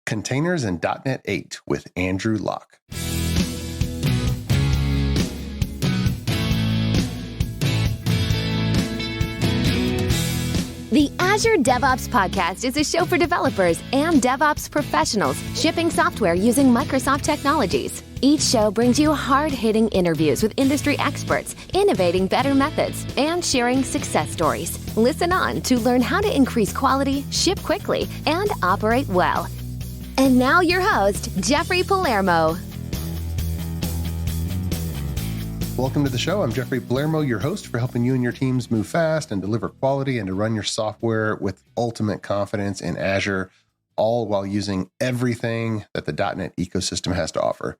Containers in .NET 8 with Andrew Locke. The Azure DevOps Podcast is a show for developers and DevOps professionals shipping software using Microsoft technologies. Each show brings you hard-hitting interviews with industry experts, innovating better methods, and sharing success stories. Listen on to learn how to increase quality, ship quickly, and operate well. And now your host, Jeffrey Palermo. Welcome to the show. I'm Jeffrey Palermo, your host for helping you and your teams move fast and deliver quality and to run your software with ultimate confidence in Azure, all while using everything that the .NET ecosystem has to offer.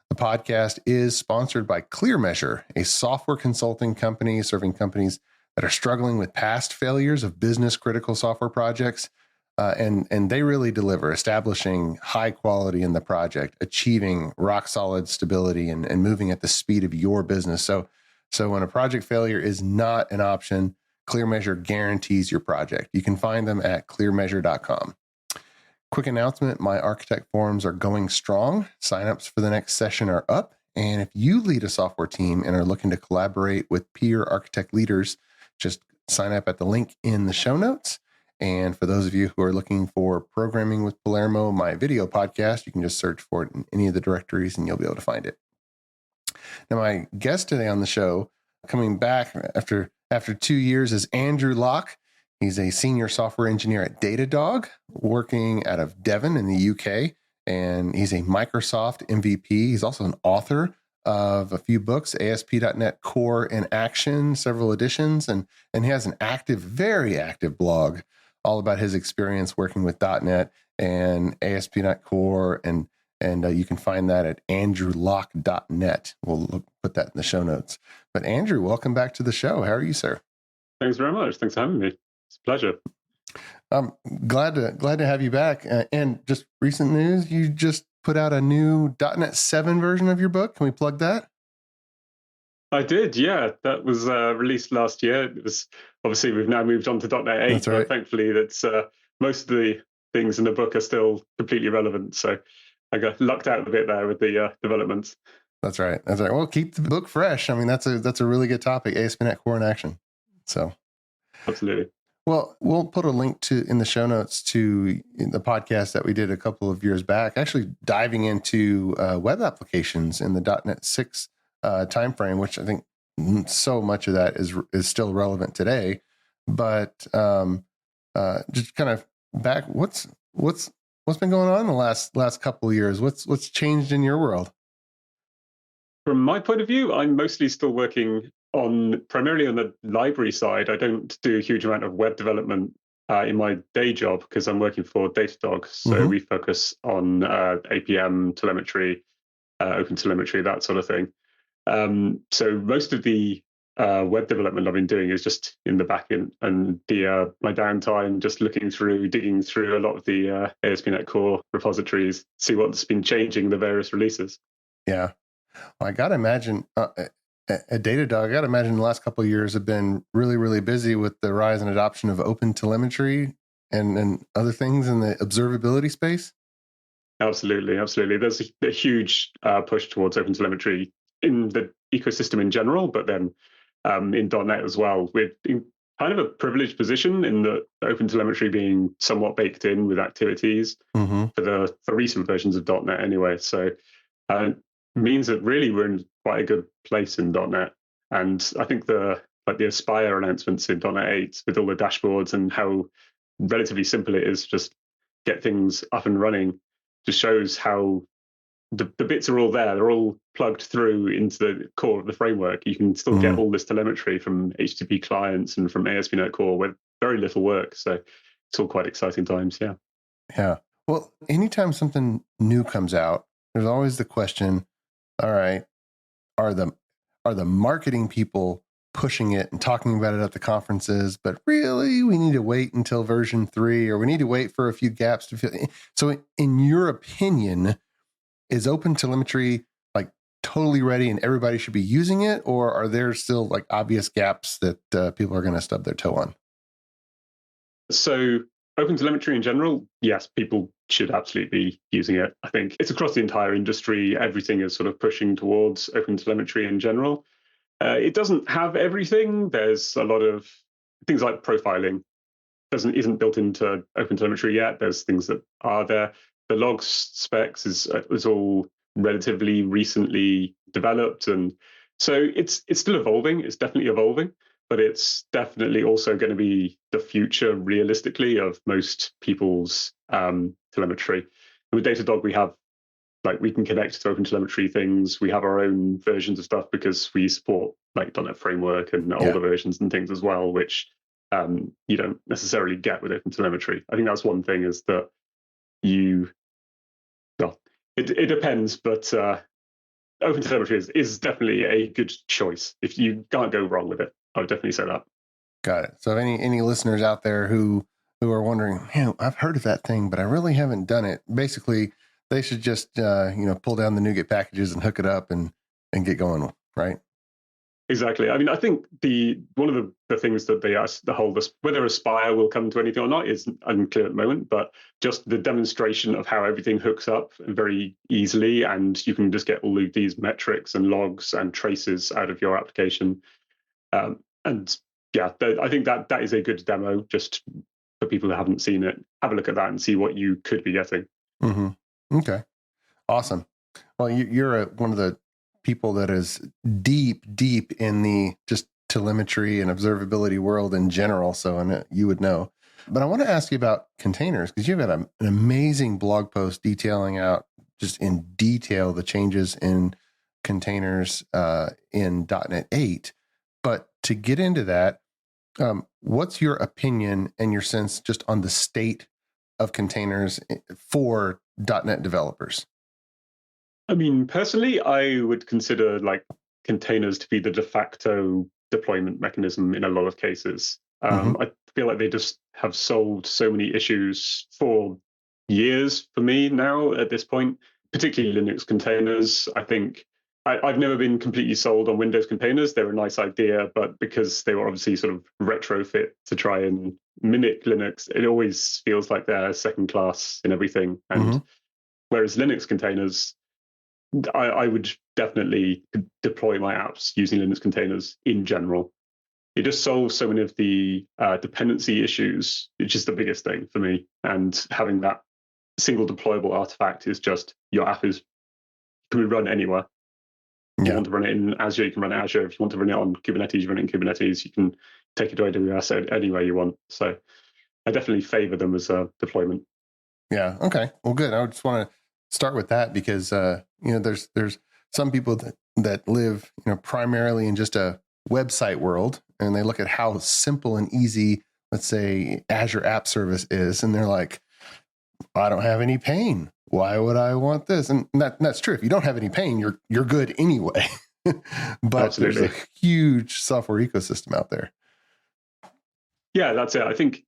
The podcast is sponsored by ClearMeasure, a software consulting company serving companies that are struggling with past failures of business-critical software projects. And they really deliver, establishing high quality in the project, achieving rock-solid stability, and moving at the speed of your business. So when a project failure is not an option, ClearMeasure guarantees your project. You can find them at clearmeasure.com. Quick announcement, my architect forums are going strong. Signups for the next session are up. And if you lead a software team and are looking to collaborate with peer architect leaders, just sign up at the link in the show notes. And for those of you who are looking for Programming with Palermo, my video podcast, you can just search for it in any of the directories and you'll be able to find it. Now, my guest today on the show, coming back after 2 years, is Andrew Locke. He's a senior software engineer at Datadog, working out of Devon in the UK, and he's a Microsoft MVP. He's also an author of a few books, ASP.NET Core in Action, several editions, and he has an active, very active blog all about his experience working with .NET and ASP.NET Core, and you can find that at andrewlocke.net. We'll put that in the show notes. But Andrew, welcome back to the show. How are you, sir? Thanks very much. Thanks for having me. It's a pleasure. I'm glad to have you back. And just recent news, you just put out a new .NET 7 version of your book. Can we plug that? I did, yeah. That was released last year. It was obviously we've now moved on to .NET 8. That's right. But thankfully, that's most of the things in the book are still completely relevant. So I got lucked out a bit there with the developments. That's right. Well, keep the book fresh. I mean, that's a really good topic. ASP.NET Core in Action. So absolutely. Well, we'll put a link in the show notes to the podcast that we did a couple of years back, actually diving into web applications in the .NET 6 timeframe, which I think so much of that is still relevant today. But just kind of back, what's been going on in the last couple of years? What's changed in your world? From my point of view, I'm mostly still working primarily on the library side. I don't do a huge amount of web development in my day job because I'm working for Datadog. So we focus on APM, telemetry, open telemetry, that sort of thing. So most of the web development I've been doing is just in the back end, and my downtime just digging through a lot of the ASP.NET Core repositories, see what's been changing in the various releases. Yeah. Well, I got to imagine at Datadog, I got to imagine the last couple of years have been really, really busy with the rise and adoption of open telemetry and other things in the observability space. Absolutely. There's a huge push towards open telemetry in the ecosystem in general, but then in .NET as well. We're in kind of a privileged position in the open telemetry being somewhat baked in with activities for recent versions of .NET anyway. So means that really we're in quite a good place in .NET. And I think the Aspire announcements in .NET 8 with all the dashboards and how relatively simple it is to just get things up and running just shows how the bits are all there. They're all plugged through into the core of the framework. You can still get all this telemetry from HTTP clients and from ASP.NET Core with very little work. So it's all quite exciting times, yeah. Yeah. Well, anytime something new comes out, there's always the question, all right, are the marketing people pushing it and talking about it at the conferences, but really we need to wait until version 3, or we need to wait for a few gaps to fill. So in your opinion, is open telemetry like totally ready and everybody should be using it, or are there still like obvious gaps that people are going to stub their toe on? So open telemetry in general, yes, people should absolutely be using it. I think it's across the entire industry. Everything is sort of pushing towards open telemetry in general. It doesn't have everything. There's a lot of things like profiling isn't built into open telemetry yet. There's things that are there. The logs specs is all relatively recently developed, and so it's still evolving. It's definitely evolving, but it's definitely also going to be the future, realistically, of most people's telemetry. And with Datadog, we can connect to open telemetry things. We have our own versions of stuff because we support like .NET Framework and older versions and things as well, which you don't necessarily get with open telemetry. I think that's one thing, is that it depends, but open telemetry is definitely a good choice. If you can't go wrong with it, I would definitely say that. Got it. So any listeners out there who are wondering, man, I've heard of that thing, but I really haven't done it. Basically, they should just pull down the NuGet packages and hook it up and get going, right? Exactly. I mean, I think one of the things that they ask, whether Aspire will come to anything or not is unclear at the moment, but just the demonstration of how everything hooks up very easily, and you can just get all of these metrics and logs and traces out of your application. I think that is a good demo, just for people who haven't seen it. Have a look at that and see what you could be getting. Mm-hmm. Okay. Awesome. Well, you're one of the people that is deep in the just telemetry and observability world in general. So you would know. But I want to ask you about containers, because you've got an amazing blog post detailing out just in detail the changes in containers in .NET 8. But to get into that, what's your opinion and your sense just on the state of containers for .NET developers? I mean, personally, I would consider like containers to be the de facto deployment mechanism in a lot of cases. I feel like they just have solved so many issues for years for me now at this point, particularly Linux containers. I think I've never been completely sold on Windows containers. They're a nice idea, but because they were obviously sort of retrofit to try and mimic Linux, it always feels like they're second class in everything. And whereas Linux containers, I would definitely deploy my apps using Linux containers in general. It just solves so many of the dependency issues, which is the biggest thing for me. And having that single deployable artifact is just, your app can be run anywhere. If you want to run it in Azure, you can run it in Azure. If you want to run it on Kubernetes, you run it in Kubernetes. You can take it to AWS anywhere you want. So I definitely favor them as a deployment. Yeah. Okay. Well, good. I just want to start with that because there's some people that live primarily in just a website world, and they look at how simple and easy, let's say, Azure App Service is, and they're like, I don't have any pain. Why would I want this? And that's true. If you don't have any pain, you're good anyway. But Absolutely. There's a huge software ecosystem out there. Yeah, that's it. I think,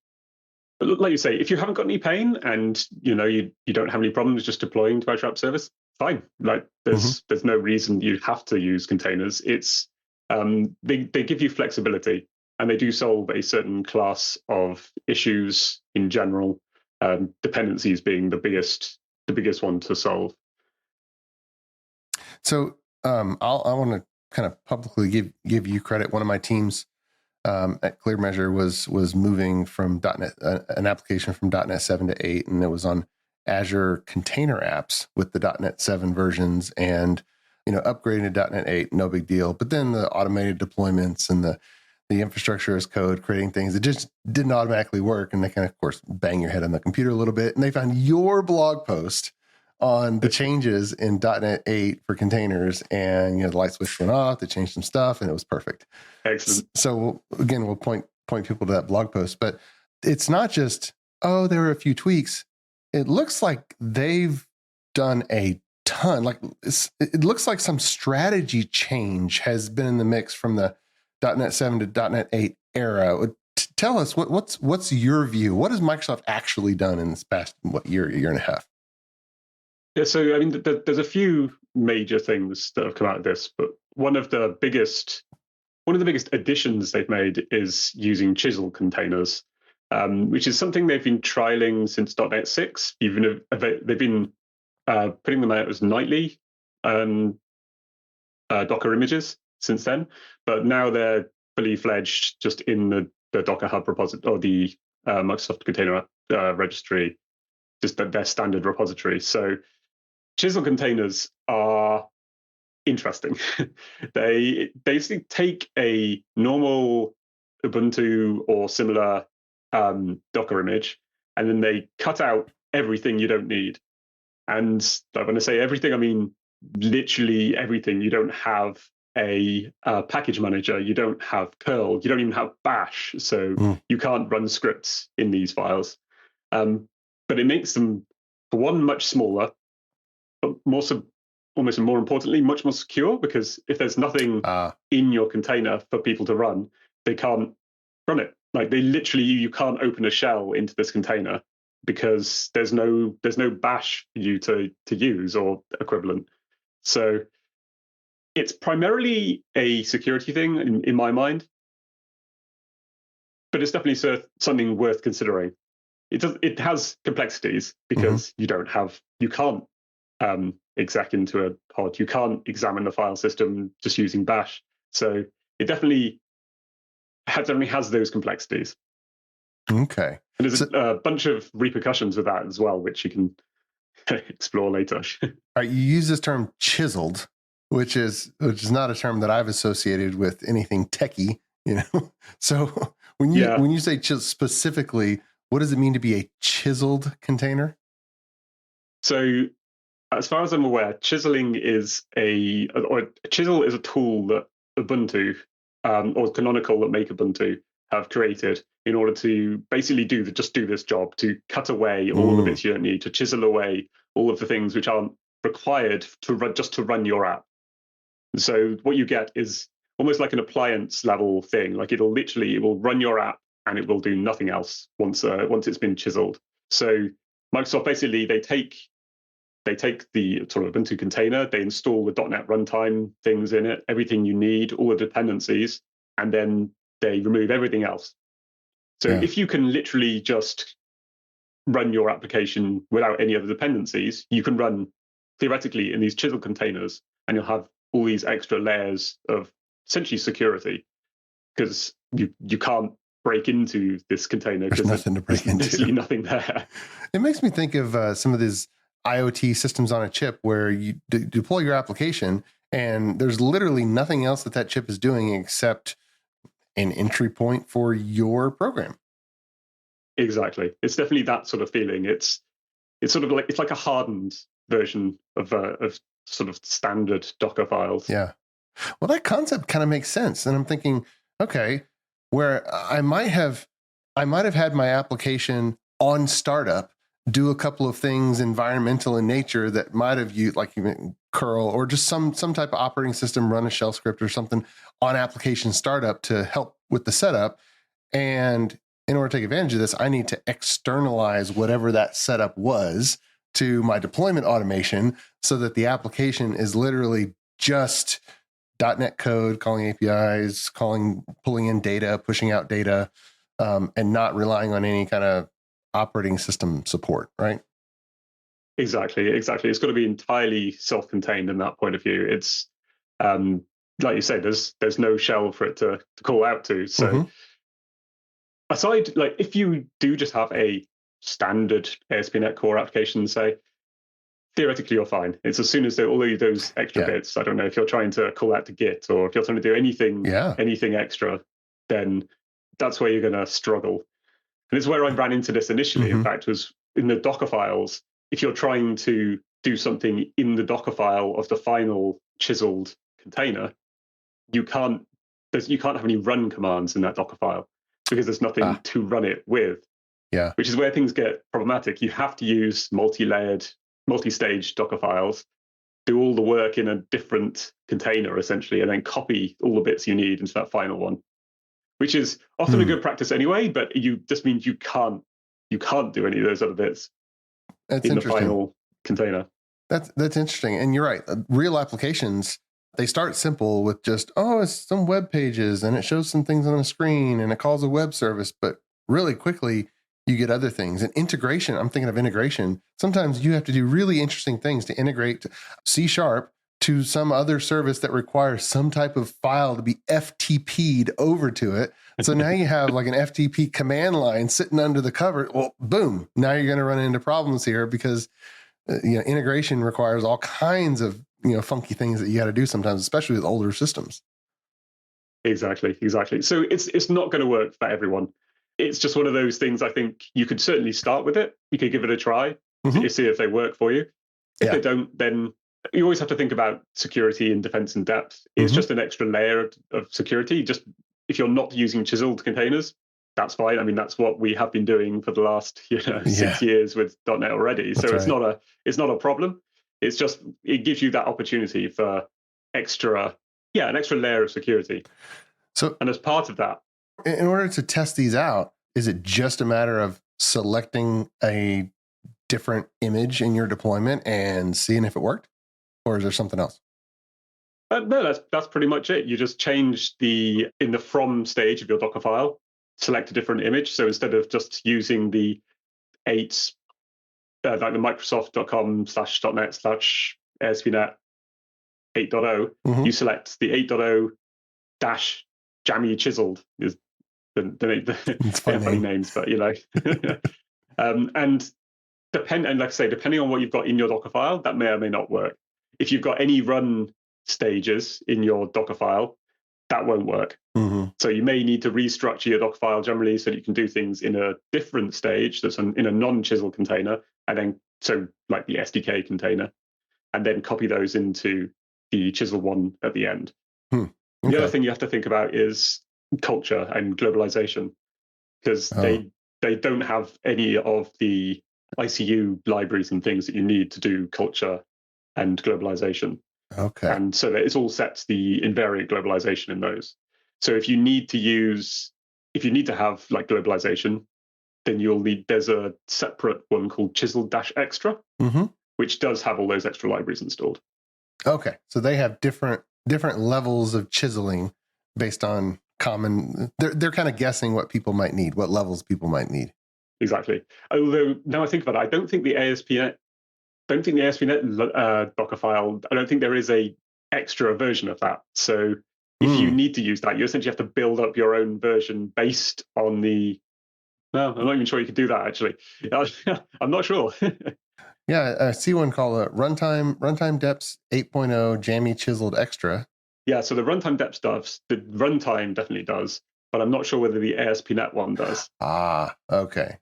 like you say, if you haven't got any pain and you don't have any problems just deploying to Azure App Service, fine. Like there's no reason you have to use containers. It's they give you flexibility, and they do solve a certain class of issues in general. Dependencies being the biggest one to solve. So I want to kind of publicly give you credit. One of my teams at ClearMeasure was moving from .NET, an application from .NET 7 to 8, and it was on Azure Container Apps with the .NET 7 versions, and upgrading to .NET 8, no big deal. But then the automated deployments and the infrastructure as code, creating things, it just didn't automatically work, and they can of course bang your head on the computer a little bit. And they found your blog post on the changes in .NET 8 for containers, and the light switch went off. They changed some stuff, and it was perfect. Excellent. So again, we'll point people to that blog post, but it's not just, oh, there were a few tweaks. It looks like they've done a ton. Like it looks like some strategy change has been in the mix from the .NET 7 to .NET 8 era. Tell us what's your view? What has Microsoft actually done in this past year and a half? Yeah, so I mean, there's a few major things that have come out of this, but one of the biggest additions they've made is using chiseled containers. which is something they've been trialing since .NET 6. Even they've been putting them out as nightly Docker images since then, but now they're fully fledged just in the Docker Hub repository or the Microsoft Container Registry, just their standard repository. So chiseled containers are interesting. They basically take a normal Ubuntu or similar Docker image, and then they cut out everything you don't need. And when I say everything, I mean literally everything. You don't have a package manager, you don't have curl, you don't even have bash, so you can't run scripts in these files. But it makes them, for one, much smaller, but almost more importantly, much more secure, because if there's nothing in your container for people to run, they can't run it. Like they literally, you can't open a shell into this container because there's no bash for you to use or equivalent. So it's primarily a security thing in my mind, but it's definitely something worth considering. It has complexities because you can't exec into a pod. You can't examine the file system just using bash. So it definitely has those complexities. Okay. And there's a bunch of repercussions with that as well, which you can explore later. All right, you use this term chiseled, which is not a term that I've associated with anything techie, So when you say specifically, what does it mean to be a chiseled container? So as far as I'm aware, chiseling is a chisel is a tool that Ubuntu or Canonical that make Ubuntu have created in order to basically do this job, to cut away all the bits you don't need, to chisel away all of the things which aren't required to run your app. So what you get is almost like an appliance level thing. Like it will run your app and it will do nothing else once it's been chiseled. So Microsoft basically they take the sort of Ubuntu container, they install the .NET runtime things in it, everything you need, all the dependencies, and then they remove everything else. So if you can literally just run your application without any other dependencies, you can run theoretically in these chiseled containers, and you'll have all these extra layers of essentially security, because you can't break into this container because there's nothing to break into. There's nothing there. It makes me think of some of these IoT systems on a chip where you deploy your application and there's literally nothing else that chip is doing except an entry point for your program. Exactly. It's definitely that sort of feeling. It's sort of like, it's like a hardened version of sort of standard Docker files. Yeah. Well, that concept kind of makes sense. And I'm thinking, okay, where I might have had my application on startup do a couple of things environmental in nature that might have used, like even curl or just some type of operating system, run a shell script or something on application startup to help with the setup. And in order to take advantage of this, I need to externalize whatever that setup was to my deployment automation so that the application is literally just .NET code, calling APIs, pulling in data, pushing out data, and not relying on any kind of operating system support, right? Exactly. It's got to be entirely self-contained in that point of view. It's like you say, there's no shell for it to call out to. So aside, like if you do just have a standard ASP.NET Core application, say, theoretically you're fine. It's as soon as all of those extra bits, I don't know if you're trying to call out to Git or if you're trying to do anything extra, then that's where you're going to struggle. And it's where I ran into this initially, in fact, was in the Docker files. If you're trying to do something in the Docker file of the final chiseled container, you can't have any run commands in that Docker file because there's nothing to run it with. Yeah. Which is where things get problematic. You have to use multi-layered, multi-stage Docker files, do all the work in a different container, essentially, and then copy all the bits you need into that final one, which is often a good practice anyway, but you just means you can't do any of those other bits in the final container. That's interesting. And you're right. Real applications, they start simple with just, it's some web pages and it shows some things on the screen and it calls a web service. But really quickly you get other things. And integration, I'm thinking of integration. Sometimes you have to do really interesting things to integrate C# to some other service that requires some type of file to be FTP'd over to it. So now you have like an FTP command line sitting under the cover. Well, boom, now you're going to run into problems here because integration requires all kinds of funky things that you got to do sometimes, especially with older systems. Exactly. So it's not going to work for everyone. It's just one of those things. I think you could certainly start with it. You could give it a try, see if they work for you. If they don't, then you always have to think about security and defense in depth. It's just an extra layer of security. Just if you're not using chiseled containers, that's fine. I mean, that's what we have been doing for the last 6 years with .NET already. So it's not a problem. It's just it gives you that opportunity for an extra layer of security. So, and as part of that, in order to test these out, is it just a matter of selecting a different image in your deployment and seeing if it worked? Or is there something else? No, that's pretty much it. You just change in the from stage of your Docker file, select a different image. So instead of just using the 8, like the Microsoft.com/.net/ASP.NET 8.0, you select the 8.0 - jammy chiseled is the funny names, but and like I say, depending on what you've got in your Docker file, that may or may not work. If you've got any run stages in your Docker file, that won't work. So you may need to restructure your Docker file generally so that you can do things in a different stage that's in a non-chisel container, and then so like the SDK container, and then copy those into the chisel one at the end. The other thing you have to think about is culture and globalization, because they don't have any of the ICU libraries and things that you need to do culture and globalization. And so it's all set to the invariant globalization in those. So if you need to have like globalization, then there's a separate one called chiseled-extra, which does have all those extra libraries installed. Okay. So they have different levels of chiseling based on common, they're kind of guessing what people might need, what levels people might need. Exactly. Although now I think about it, I don't think the ASP.NET Docker file, I don't think there is a extra version of that. So if you need to use that, you essentially have to build up your own version based on I'm not even sure you could do that, actually. I'm not sure. Yeah, I see one called runtime depths 8.0 jammy chiseled extra. Yeah, so the runtime depth stuff, the runtime definitely does, but I'm not sure whether the ASP.NET one does. Okay.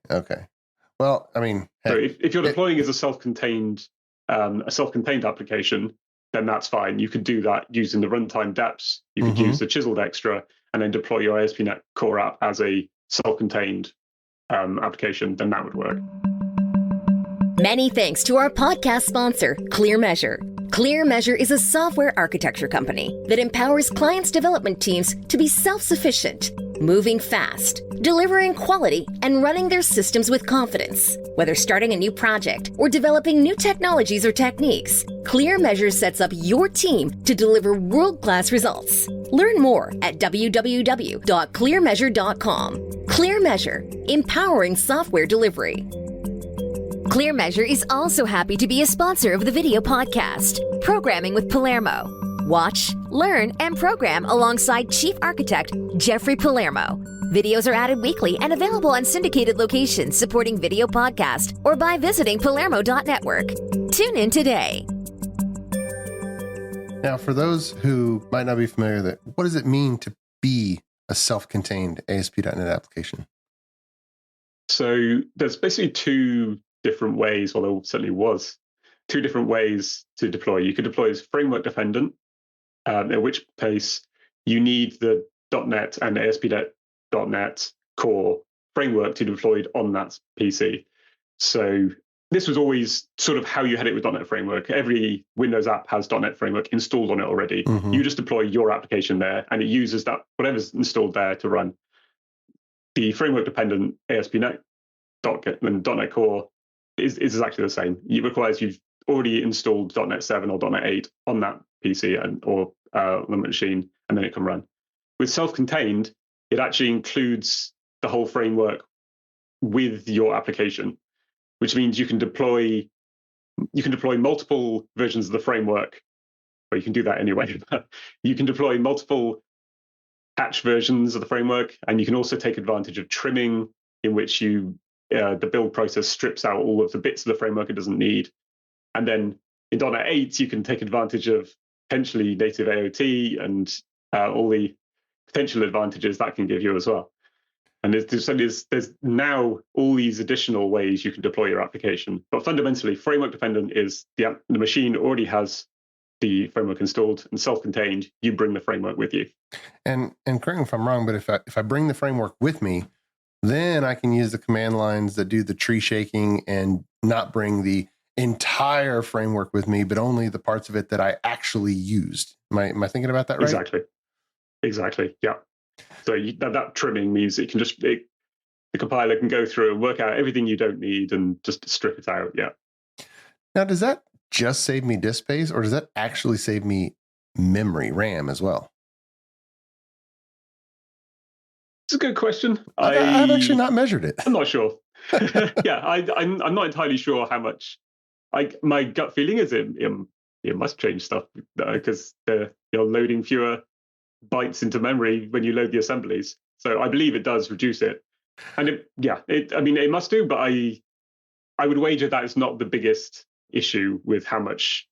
Well, I mean, so if you're deploying as a self-contained application, then that's fine. You could do that using the runtime depths. You could use the chiseled extra and then deploy your ASP.NET Core app as a self-contained application. Then that would work. Many thanks to our podcast sponsor, ClearMeasure. ClearMeasure is a software architecture company that empowers clients' development teams to be self-sufficient, moving fast, delivering quality, and running their systems with confidence. Whether starting a new project or developing new technologies or techniques, ClearMeasure sets up your team to deliver world-class results. Learn more at www.clearmeasure.com. ClearMeasure, empowering software delivery. ClearMeasure is also happy to be a sponsor of the video podcast, Programming with Palermo. Watch, learn, and program alongside Chief Architect Jeffrey Palermo. Videos are added weekly and available on syndicated locations supporting video podcast or by visiting palermo.network. Tune in today. Now, for those who might not be familiar, what does it mean to be a self-contained ASP.NET application? So there's basically two different ways, or there certainly was two different ways to deploy. You could deploy as framework dependent, in which case you need the .NET and ASP.NET Core framework to be deployed on that PC. So this was always sort of how you had it with .NET Framework. Every Windows app has .NET Framework installed on it already. You just deploy your application there, and it uses that whatever's installed there to run. The framework-dependent ASP.NET and .NET Core is exactly the same. It requires you've already installed .NET 7 or .NET 8 on that PC or on the machine, and then it can run. With self-contained, it actually includes the whole framework with your application, which means you can deploy multiple versions of the framework, or you can do that anyway. But you can deploy multiple patch versions of the framework, and you can also take advantage of trimming, in which the build process strips out all of the bits of the framework it doesn't need. And then in .NET 8, you can take advantage of potentially native AOT and all the potential advantages that can give you as well. And there's now all these additional ways you can deploy your application. But fundamentally, framework dependent is the machine already has the framework installed and self-contained. You bring the framework with you. And correct me if I'm wrong, but if I bring the framework with me, then I can use the command lines that do the tree shaking and not bring the entire framework with me, but only the parts of it that I actually used. Am I thinking about that right? Exactly. Yeah. So that trimming means it can the compiler can go through and work out everything you don't need and just strip it out. Yeah. Now, does that just save me disk space, or does that actually save me memory, RAM as well? It's a good question. I've actually not measured it. I'm not sure. Yeah, I'm not entirely sure how much. My gut feeling is it must change stuff because you're loading fewer bytes into memory when you load the assemblies. So I believe it does reduce it. And it must do, but I would wager that is not the biggest issue with how much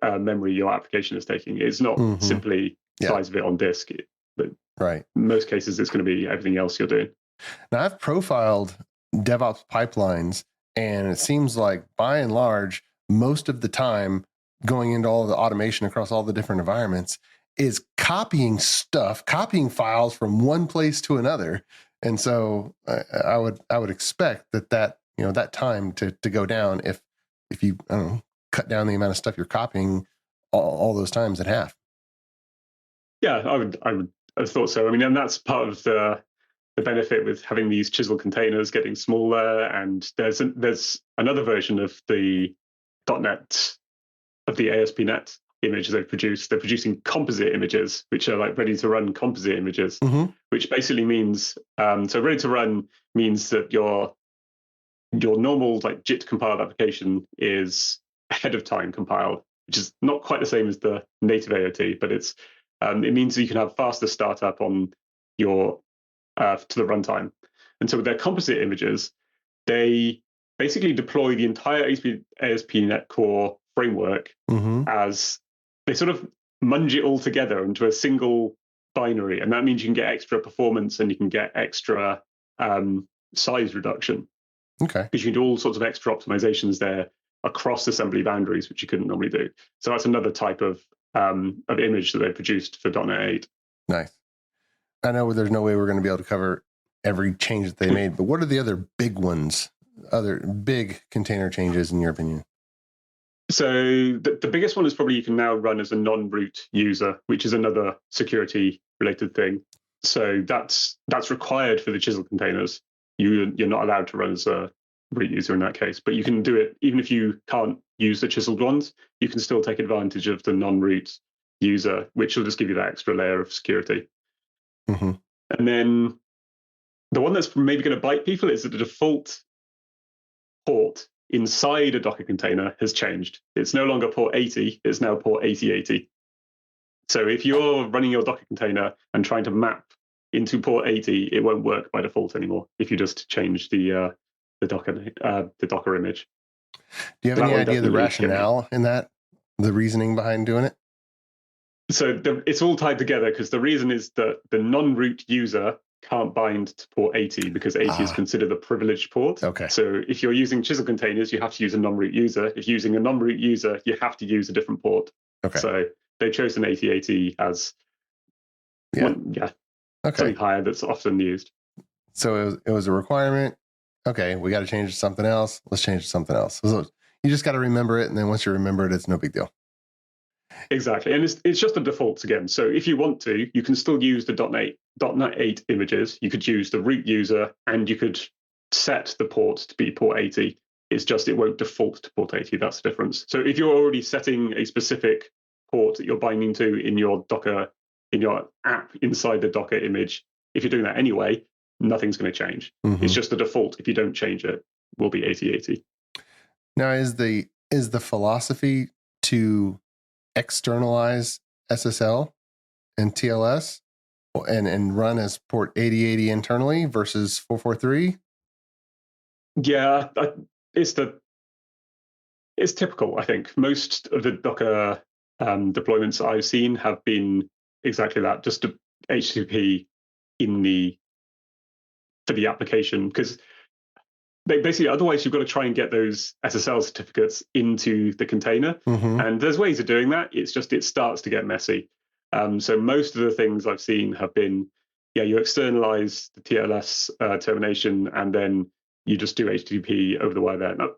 memory your application is taking. It's not simply size of it on disk. But right. In most cases, it's going to be everything else you're doing. Now, I've profiled DevOps pipelines, and it seems like by and large, most of the time going into all the automation across all the different environments is copying files from one place to another. And so I would expect that time to go down if you, I don't know, cut down the amount of stuff you're copying all those times in half. Yeah, I would have thought so. I mean, and that's part of the benefit with having these chiseled containers getting smaller. And there's another version of the .NET, of the ASP.NET image they've produced. They're producing composite images, which are like ready to run composite images, which basically means, so ready to run means that your normal like JIT compiled application is ahead of time compiled, which is not quite the same as the native AOT, but it means that you can have faster startup on your to the runtime. And so with their composite images, they basically deploy the entire ASP.NET Core framework as they sort of munge it all together into a single binary. And that means you can get extra performance and you can get extra size reduction. Okay. Because you can do all sorts of extra optimizations there across assembly boundaries, which you couldn't normally do. So that's another type of image that they produced for .NET 8. Nice. I know there's no way we're going to be able to cover every change that they made, but what are the other big ones, other big container changes in your opinion? So the biggest one is probably you can now run as a non-root user, which is another security related thing. So that's required for the chiseled containers. You're not allowed to run as a root user in that case, but you can do it even if you can't use the chiseled ones. You can still take advantage of the non-root user, which will just give you that extra layer of security. And then the one that's maybe going to bite people is that the default port inside a Docker container has changed. It's no longer port 80, it's now port 8080. So if you're running your Docker container and trying to map into port 80, it won't work by default anymore if you just change the Docker image. Do you have any idea the rationale in that, the reasoning behind doing it? So it's all tied together because the reason is that the non-root user can't bind to port 80 because 80 is considered a privileged port. Okay. So if you're using chisel containers, you have to use a non-root user. If you're using a non-root user, you have to use a different port. Okay. So they've chosen 8080 as something higher that's often used. So it was a requirement. Okay, we got to change to something else. Let's change to something else. So you just got to remember it, and then once you remember it, it's no big deal. Exactly, and it's just the defaults again. So if you want to, you can still use the .NET 8 images. You could use the root user, and you could set the port to be port 80. It's just it won't default to port 80. That's the difference. So if you're already setting a specific port that you're binding to in your Docker, in your app inside the Docker image, if you're doing that anyway, nothing's going to change. Mm-hmm. It's just the default. If you don't change it, will be 8080. Now, is the philosophy to externalize SSL and TLS and run as port 8080 internally versus 443? Yeah, it's typical. I think most of the Docker deployments I've seen have been exactly that, just a HTTP for the application, because basically otherwise you've got to try and get those SSL certificates into the container, and there's ways of doing that. It's just it starts to get messy. So most of the things I've seen have been, you externalize the TLS termination, and then you just do HTTP over the wire there. Now,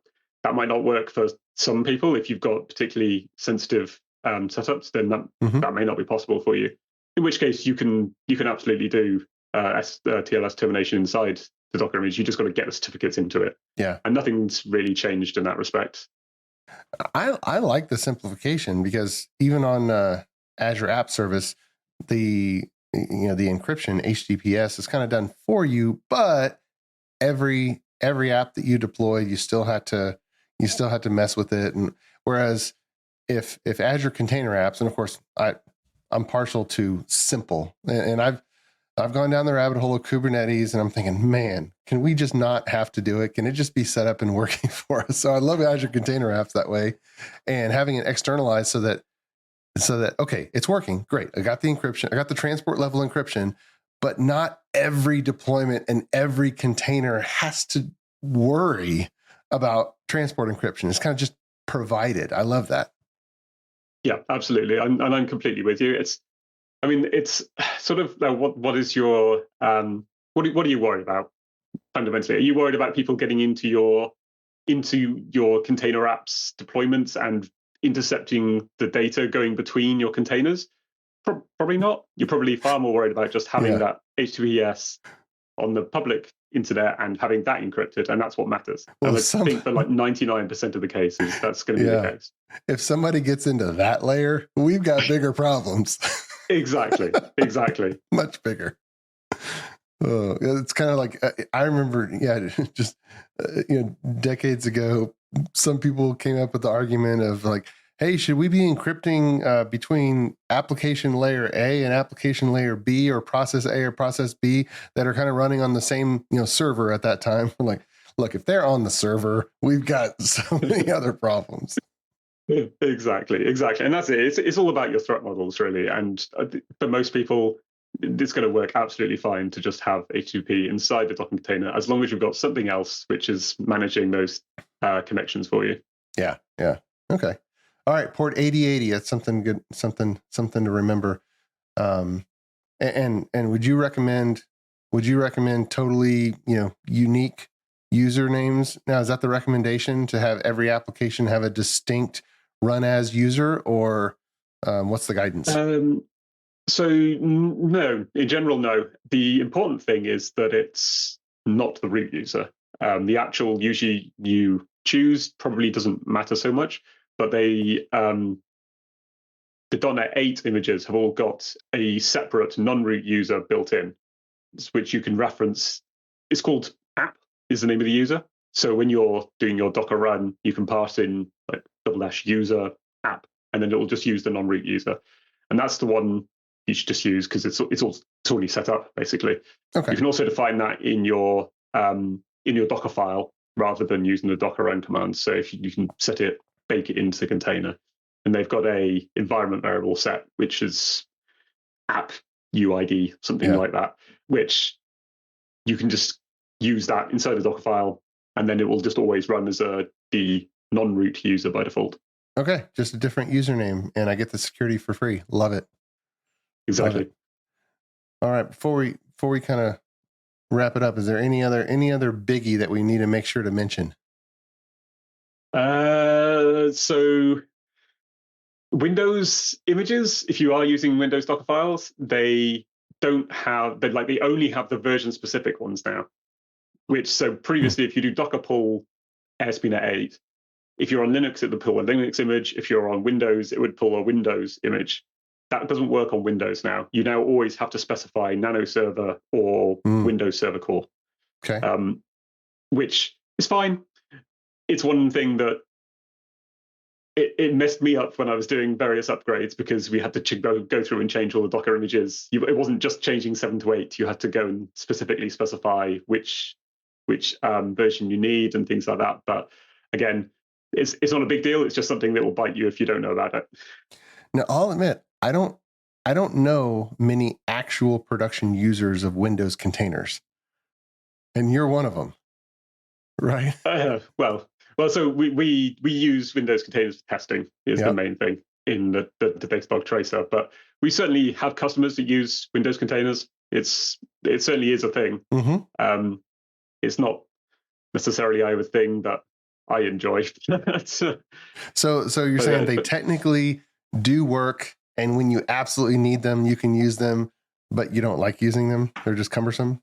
that might not work for some people. If you've got particularly sensitive setups, then that may not be possible for you. In which case, you can absolutely do TLS termination inside the Docker image. You just got to get the certificates into it. Yeah, and nothing's really changed in that respect. I like the simplification, because even on Azure App Service, the encryption HTTPS is kind of done for you, but every app that you deploy, you still have to mess with it. And whereas if Azure Container Apps, and of course I'm partial to simple, and I've gone down the rabbit hole of Kubernetes, and I'm thinking, man, can we just not have to do it? Can it just be set up and working for us? So I love Azure Container Apps that way, and having it externalized so that okay, it's working, great. I got the encryption, I got the transport level encryption, but not every deployment and every container has to worry about transport encryption. It's kind of just provided. I love that. Yeah, absolutely. I'm completely with you. It's sort of what is your what are you worried about fundamentally? Are you worried about people getting into your container apps deployments and intercepting the data going between your containers? Probably not. You're probably far more worried about just having that HTTPS on the public internet and having that encrypted, and that's what matters. Well, and I think for like 99% of the cases, that's going to be the case. If somebody gets into that layer, we've got bigger problems. Exactly. Much bigger. Oh, it's kind of like, I remember, just decades ago, some people came up with the argument of like, hey, should we be encrypting between application layer A and application layer B, or process A or process B, that are kind of running on the same server at that time? I'm like, look, if they're on the server, we've got so many other problems. Exactly. And that's it. It's all about your threat models, really. And for most people, it's going to work absolutely fine to just have HTTP inside the Docker container, as long as you've got something else which is managing those connections for you. Yeah. Okay. All right, port 8080. That's something good, something to remember. And would you recommend totally unique usernames? Now, is that the recommendation, to have every application have a distinct run as user, or what's the guidance? So no, in general, no. The important thing is that it's not the root user. The actual user you choose probably doesn't matter so much, but the .NET 8 images have all got a separate non-root user built in, which you can reference. It's called app is the name of the user. So when you're doing your Docker run, you can pass in like /user app, and then it will just use the non-root user. And that's the one you should just use, because it's already set up, basically. Okay. You can also define that in your Docker file rather than using the Docker run command. So if you can set it, bake it into the container, and they've got a environment variable set, which is app UID, something like that, which you can just use that inside the Docker file, and then it will just always run as the non-root user by default. Okay, just a different username, and I get the security for free. Love it. Exactly. Love it. All right, before we kind of wrap it up, is there any other biggie that we need to make sure to mention? So Windows images, if you are using Windows Docker files, they only have the version specific ones now. So previously, if you do Docker pull ASP.NET 8, if you're on Linux, it would pull a Linux image. If you're on Windows, it would pull a Windows image. that doesn't work on Windows now. You now always have to specify Nano Server or Windows Server Core, which is fine. It's one thing that it messed me up when I was doing various upgrades, because we had to go through and change all the Docker images. It wasn't just changing 7 to 8. You had to go and specifically specify which version you need and things like that. But again, it's not a big deal. It's just something that will bite you if you don't know about it. Now, I'll admit, I don't know many actual production users of Windows containers, and you're one of them, right? Well, so we use Windows containers for testing is the main thing in the Datadog tracer, but we certainly have customers that use Windows containers. It certainly is a thing. It's not necessarily a thing that I enjoy. So you're saying they technically do work, and when you absolutely need them, you can use them, but you don't like using them? They're just cumbersome?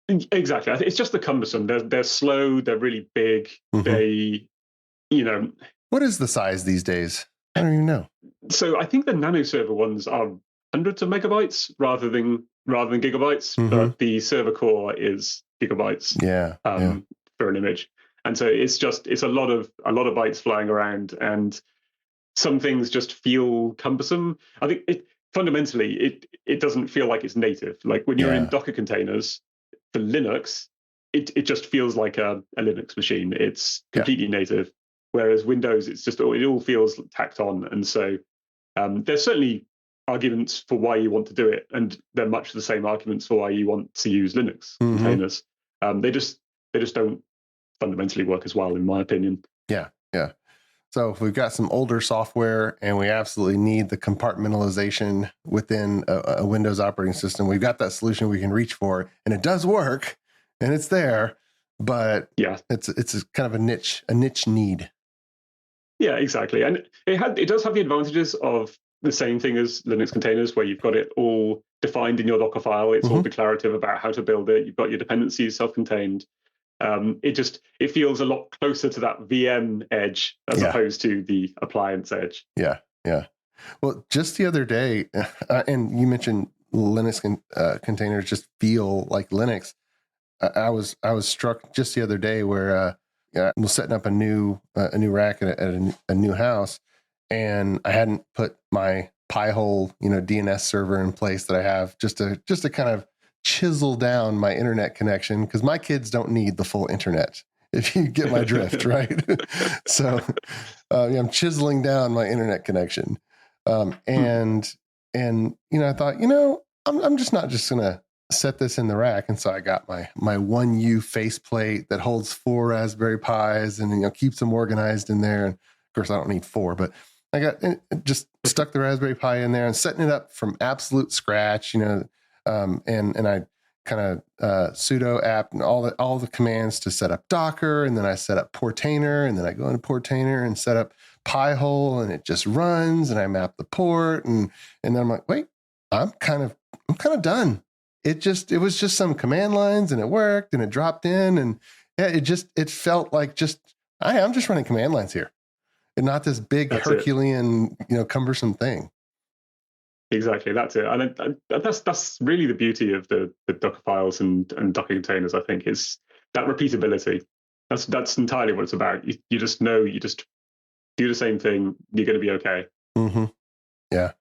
Exactly. It's just the cumbersome. They're slow. They're really big. They, What is the size these days? I don't even know. So I think the Nano Server ones are hundreds of megabytes rather than gigabytes, but the server core is gigabytes. For an image, and so it's a lot of bytes flying around, and some things just feel cumbersome. I think fundamentally it doesn't feel like it's native. Like when you're in Docker containers for Linux, it just feels like a Linux machine. It's completely native. Whereas Windows, it all feels tacked on. And so there's certainly arguments for why you want to do it, and they're much the same arguments for why you want to use Linux containers. They just don't fundamentally work as well, in my opinion. Yeah. So if we've got some older software and we absolutely need the compartmentalization within a Windows operating system, we've got that solution we can reach for, and it does work, and it's there, but it's a kind of a niche need. Yeah, exactly. And it does have the advantages of the same thing as Linux containers, where you've got it all defined in your Docker file. It's all declarative about how to build it. You've got your dependencies self-contained. It feels a lot closer to that VM edge as opposed to the appliance edge. Yeah. Well, just the other day, and you mentioned Linux containers just feel like Linux. I was struck just the other day where I was setting up a new rack at a new house, and I hadn't put my Pi-hole DNS server in place that I have just to kind of chisel down my internet connection, because my kids don't need the full internet, if you get my drift, right? So I'm chiseling down my internet connection. And I thought, I'm just not just going to set this in the rack. And so I got my 1U faceplate that holds 4 Raspberry Pis and, keeps them organized in there. And of course I don't need 4, but I just stuck the Raspberry Pi in there and setting it up from absolute scratch, and I kind of sudo app and all the commands to set up Docker, and then I set up Portainer, and then I go into Portainer and set up Pi-hole, and it just runs, and I map the port, and then I'm like, wait, I'm kind of done. It was just some command lines, and it worked, and it dropped in, and it felt like I'm just running command lines here, and not this big Herculean, cumbersome thing. Exactly, that's it, and that's really the beauty of the Docker files and Docker containers. I think is that repeatability. That's entirely what it's about. You just know, you just do the same thing, you're going to be okay. Yeah.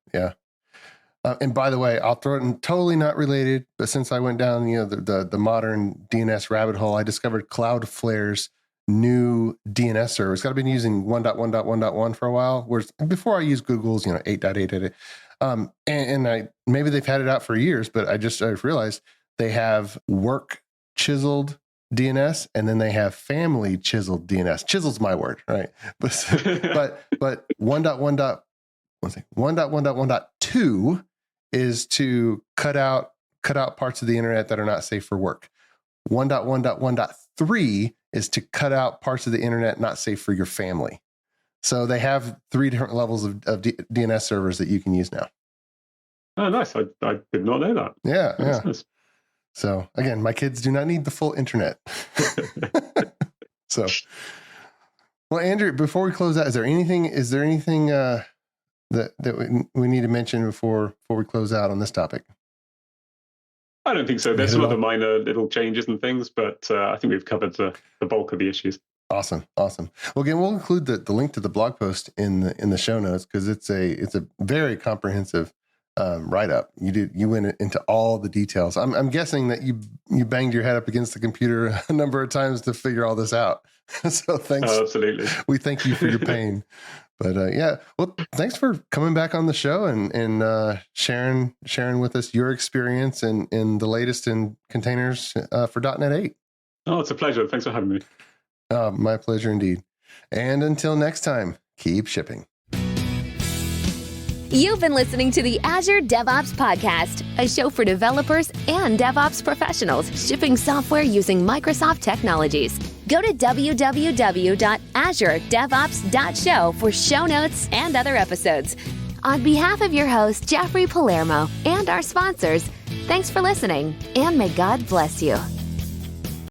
And by the way, I'll throw it in, totally not related, but since I went down the modern DNS rabbit hole, I discovered Cloudflare's new DNS server. It's got to been using 1.1.1.1 for a while. Whereas before I used Google's 8.8. And maybe they've had it out for years, but I realized they have work chiseled DNS, and then they have family chiseled DNS. Chiseled's my word, right? But 1.1.1.2 is to cut out parts of the internet that are not safe for work. 1.1.1.3 is to cut out parts of the internet not safe for your family. So they have 3 different levels of DNS servers that you can use now. Oh, nice. I did not know that. Yeah. Nice. So again, my kids do not need the full internet. So, well, Andrew, before we close out, is there anything that we need to mention before we close out on this topic? I don't think so. There's some other minor little changes and things, but I think we've covered the bulk of the issues. Awesome. Well, again, we'll include the link to the blog post in the show notes, because it's a very comprehensive write-up. You went into all the details. I'm guessing that you banged your head up against the computer a number of times to figure all this out. So thanks. Absolutely. We thank you for your pain. But well, thanks for coming back on the show and sharing with us your experience in the latest in containers for .NET 8. Oh, it's a pleasure. Thanks for having me. My pleasure indeed. And until next time, keep shipping. You've been listening to the Azure DevOps Podcast, a show for developers and DevOps professionals shipping software using Microsoft technologies. Go to www.azuredevops.show for show notes and other episodes. On behalf of your host, Jeffrey Palermo, and our sponsors, thanks for listening, and may God bless you.